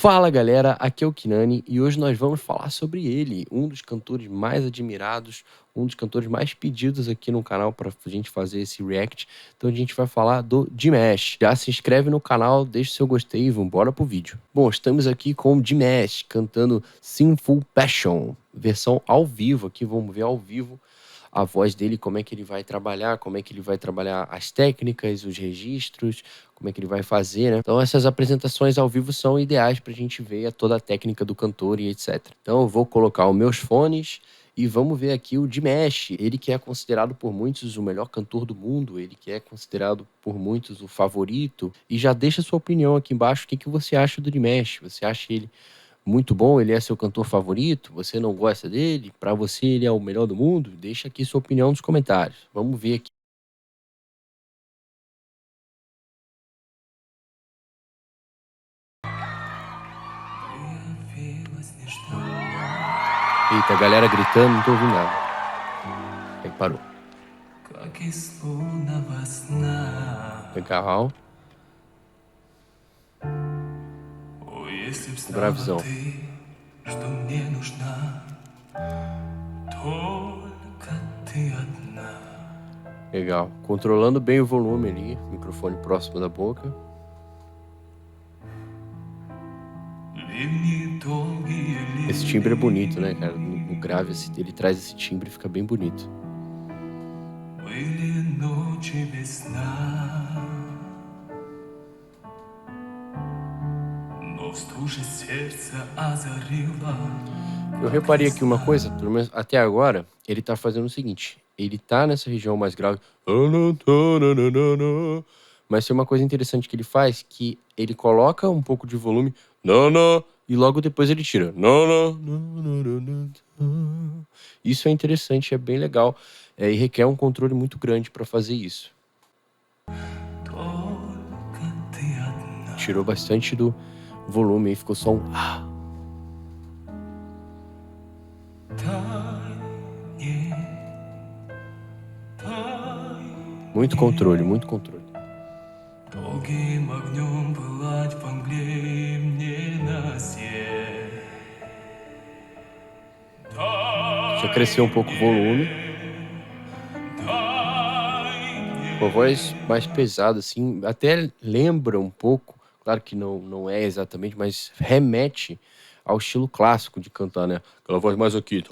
Fala galera, aqui é o Kinani e hoje nós vamos falar sobre ele, um dos cantores mais admirados, um dos cantores mais pedidos aqui no canal para a gente fazer esse react. Então a gente vai falar do Dimash. Já se inscreve no canal, deixa o seu gostei e vambora pro vídeo. Bom, estamos aqui com o Dimash cantando Sinful Passion, versão ao vivo aqui, vamos ver ao vivo a voz dele, como é que ele vai trabalhar, como é que ele vai trabalhar as técnicas, os registros, como é que ele vai fazer, né? Então essas apresentações ao vivo são ideais pra gente ver toda a técnica do cantor e etc. Então eu vou colocar os meus fones e vamos ver aqui o Dimash, ele que é considerado por muitos o melhor cantor do mundo, ele que é considerado por muitos o favorito, e já deixa sua opinião aqui embaixo, o que você acha do Dimash? Você acha ele muito bom? Ele é seu cantor favorito? Você não gosta dele? Para você ele é o melhor do mundo? Deixa aqui sua opinião nos comentários. Vamos ver aqui. Eita, a galera gritando, não tô ouvindo nada. Aí parou. Legal. Gravizão. Legal. Controlando bem o volume ali, microfone próximo da boca. Esse timbre é bonito, né, cara? No grave ele traz esse timbre e fica bem bonito. Eu reparei aqui uma coisa, pelo menos até agora, ele tá fazendo o seguinte, ele tá nessa região mais grave, mas tem uma coisa interessante que ele faz, que ele coloca um pouco de volume, e logo depois ele tira, isso é interessante, é bem legal, e requer um controle muito grande para fazer isso. Tirou bastante do volume e ficou só um muito controle, muito controle. Já cresceu um pouco o volume. Com a voz mais pesada, assim, até lembra um pouco, claro que não é exatamente, mas remete ao estilo clássico de cantar, né? Aquela voz mais aqui.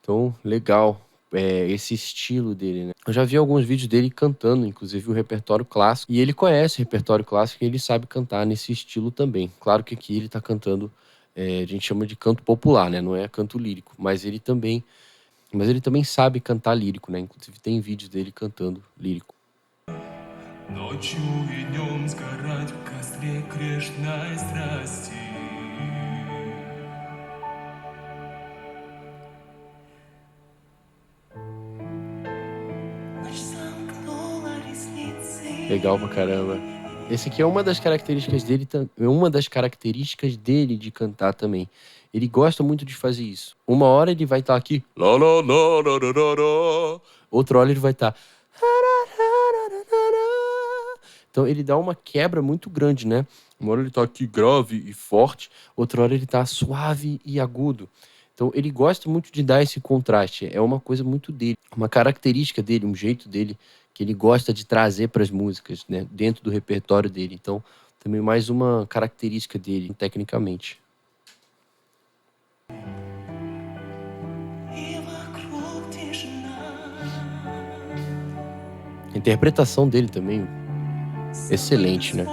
Então, legal. Esse estilo dele, né? Eu já vi alguns vídeos dele cantando, inclusive o repertório clássico, e ele conhece o repertório clássico e ele sabe cantar nesse estilo também. Claro que aqui ele tá cantando, a gente chama de canto popular, né? Não é canto lírico, mas ele também sabe cantar lírico, né? Inclusive tem vídeos dele cantando lírico. Legal pra caramba. Esse aqui é uma das características dele de cantar também. Ele gosta muito de fazer isso. Uma hora ele vai estar aqui, outra hora ele vai estar. Então ele dá uma quebra muito grande, né? Uma hora ele tá aqui grave e forte, outra hora ele tá suave e agudo. Então ele gosta muito de dar esse contraste, é uma coisa muito dele, uma característica dele, um jeito dele que ele gosta de trazer para as músicas, né, dentro do repertório dele. Então também mais uma característica dele, tecnicamente. A interpretação dele também, excelente, né?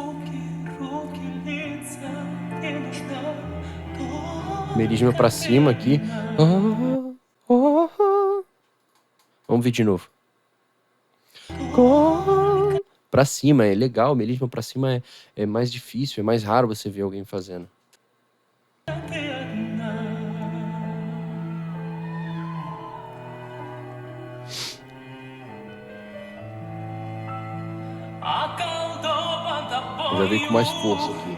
Melisma pra cima aqui. Vamos ver de novo. Pra cima é legal, melisma pra cima é mais difícil, é mais raro você ver alguém fazendo. Já veio com mais força aqui.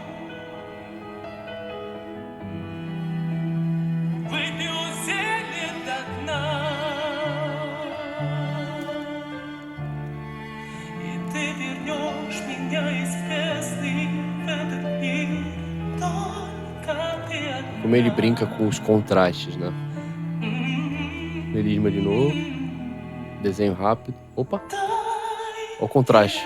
вернешь меня из пресны в этот мир. Como ele brinca com os contrastes, né? Melisma de novo. Desenho rápido. Opa! Olha o contraste.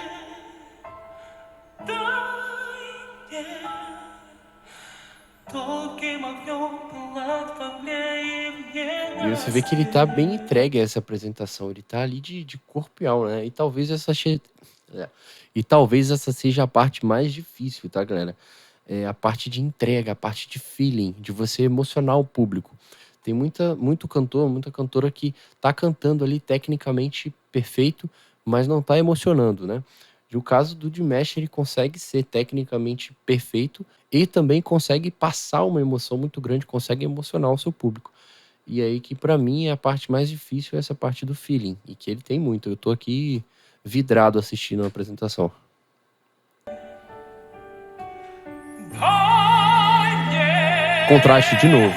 E você vê que ele tá bem entregue a essa apresentação. Ele tá ali de corpo e alma, né? E talvez essa seja a parte mais difícil, tá, galera? É a parte de entrega, a parte de feeling, de você emocionar o público. Tem muito cantor, muita cantora que tá cantando ali tecnicamente perfeito, mas não tá emocionando, né? E o caso do Dimesh, ele consegue ser tecnicamente perfeito e também consegue passar uma emoção muito grande, consegue emocionar o seu público. E aí que pra mim é a parte mais difícil, é essa parte do feeling, e que ele tem muito. Eu tô aqui vidrado assistindo a apresentação. Contraste de novo.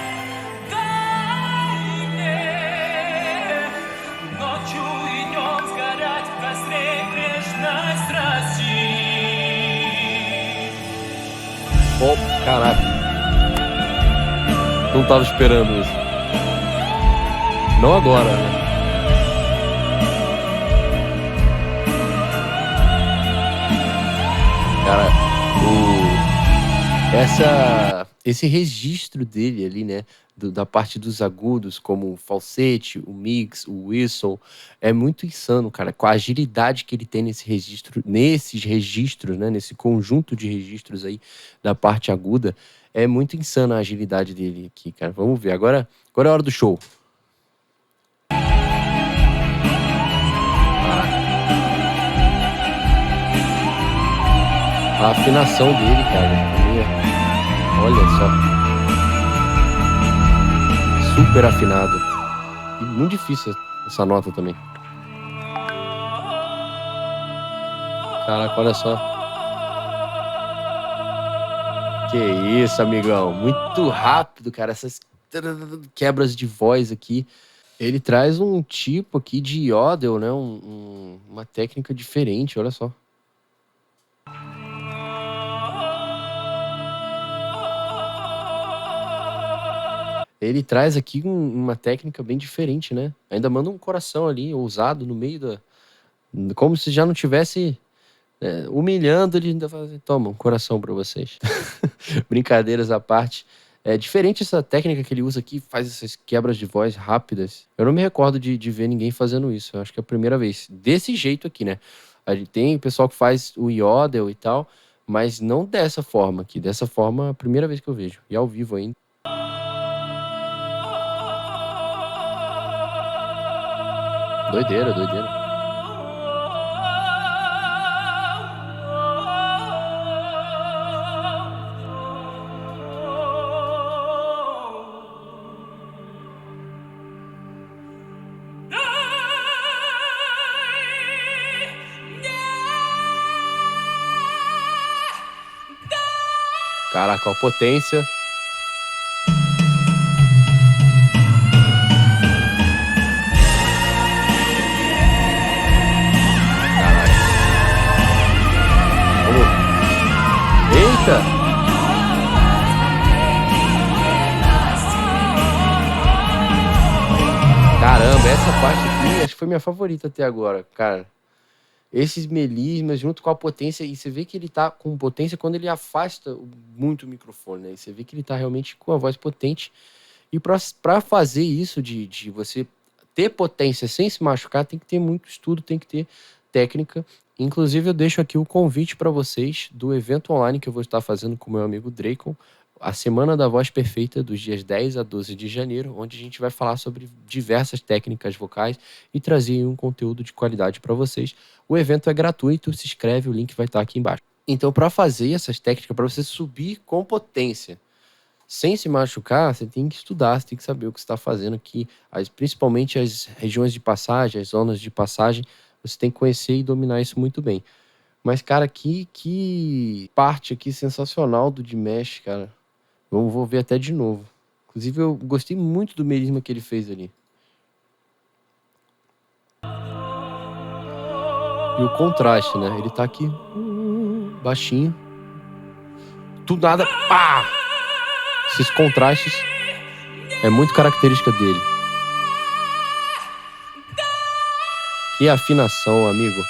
Oh, caraca. Não tava esperando isso. Não agora, né? Cara, esse registro dele ali, né? Da parte dos agudos, como o falsete, o mix, o whistle, é muito insano, cara. Com a agilidade que ele tem nesses registros, né? Nesse conjunto de registros aí da parte aguda, é muito insana a agilidade dele aqui, cara. Vamos ver. Agora é a hora do show. A afinação dele, cara. Olha só. Super afinado. E muito difícil essa nota também. Caraca, olha só. Que isso, amigão. Muito rápido, cara. Essas quebras de voz aqui. Ele traz um tipo aqui de yodel, né? Uma técnica diferente, olha só. Ele traz aqui uma técnica bem diferente, né? Ainda manda um coração ali, ousado, no meio da... Como se já não tivesse humilhando, ele ainda fala assim, toma, um coração pra vocês. Brincadeiras à parte. É diferente essa técnica que ele usa aqui, faz essas quebras de voz rápidas. Eu não me recordo de ver ninguém fazendo isso. Eu acho que é a primeira vez. Desse jeito aqui, né? A gente tem o pessoal que faz o yodel e tal, mas não dessa forma aqui. Dessa forma, é a primeira vez que eu vejo. E ao vivo ainda. Doideira, doideira. Caraca, a potência. Caraca. Eita! Caramba, essa parte aqui acho que foi minha favorita até agora, cara. Esses melismas junto com a potência, e você vê que ele tá com potência quando ele afasta muito o microfone, né? E você vê que ele tá realmente com a voz potente. E pra fazer isso de você ter potência sem se machucar, tem que ter muito estudo, tem que ter técnica. Inclusive, eu deixo aqui o convite para vocês do evento online que eu vou estar fazendo com o meu amigo Dracon, a Semana da Voz Perfeita, dos dias 10 a 12 de janeiro, onde a gente vai falar sobre diversas técnicas vocais e trazer um conteúdo de qualidade para vocês. O evento é gratuito, se inscreve, o link vai estar aqui embaixo. Então, para fazer essas técnicas, para você subir com potência, sem se machucar, você tem que estudar, você tem que saber o que você está fazendo aqui, principalmente as regiões de passagem, as zonas de passagem, você tem que conhecer e dominar isso muito bem. Mas, cara, que parte aqui sensacional do Dimesh, cara. Vou ver até de novo. Inclusive, eu gostei muito do melisma que ele fez ali. E o contraste, né? Ele tá aqui, baixinho. Do nada, pá! Esses contrastes é muito característica dele. Que afinação, amigo.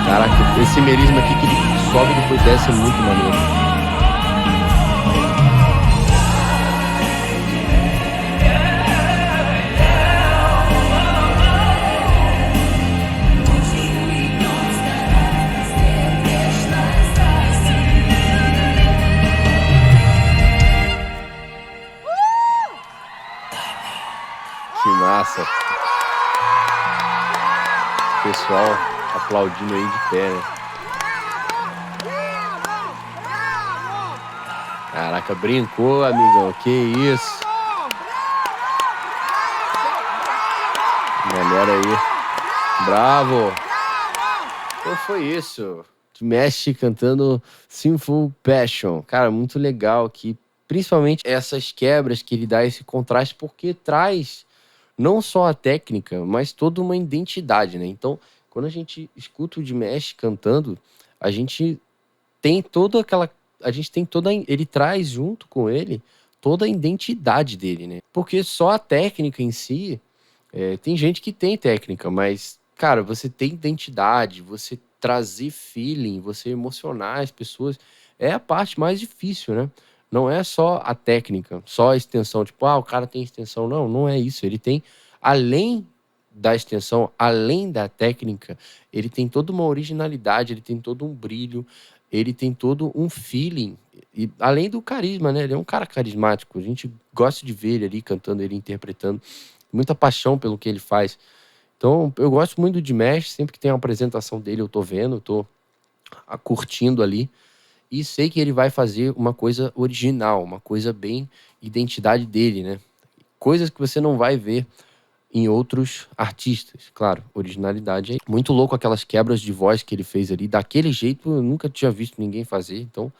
Caraca, esse melisma aqui que ele sobe e depois desce é muito maneiro. Que massa. Pessoal aplaudindo aí de pé, né? Caraca, brincou, amigão. Que isso. Galera aí. Bravo. Então foi isso. Dimesh cantando Sinful Passion. Cara, muito legal aqui. Principalmente essas quebras que ele dá, esse contraste, porque traz não só a técnica, mas toda uma identidade, né? Então, quando a gente escuta o Dimesh cantando, a gente tem toda aquela... Ele traz junto com ele toda a identidade dele, né? Porque só a técnica em si... tem gente que tem técnica, mas, cara, você tem identidade, você trazer feeling, você emocionar as pessoas, é a parte mais difícil, né? Não é só a técnica, só a extensão, tipo, o cara tem extensão. Não, não é isso. Ele tem, além da extensão, além da técnica, ele tem toda uma originalidade, ele tem todo um brilho, ele tem todo um feeling, e além do carisma, né? Ele é um cara carismático, a gente gosta de ver ele ali cantando, ele interpretando, muita paixão pelo que ele faz. Então, eu gosto muito do Dimesh, sempre que tem uma apresentação dele, eu tô vendo, eu tô curtindo ali, e sei que ele vai fazer uma coisa original, uma coisa bem identidade dele, né? Coisas que você não vai ver em outros artistas. Claro, originalidade. Muito louco aquelas quebras de voz que ele fez ali, daquele jeito eu nunca tinha visto ninguém fazer, então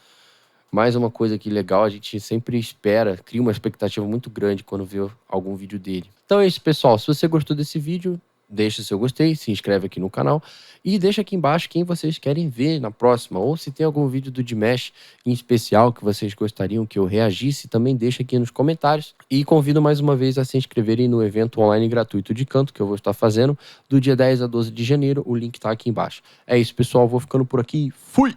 mais uma coisa que legal, a gente sempre espera, cria uma expectativa muito grande quando vê algum vídeo dele. Então é isso, pessoal. Se você gostou desse vídeo, deixa seu gostei, se inscreve aqui no canal e deixa aqui embaixo quem vocês querem ver na próxima. Ou se tem algum vídeo do Dimesh em especial que vocês gostariam que eu reagisse, também deixa aqui nos comentários. E convido mais uma vez a se inscreverem no evento online gratuito de canto que eu vou estar fazendo do dia 10 a 12 de janeiro. O link tá aqui embaixo. É isso, pessoal. Vou ficando por aqui. Fui!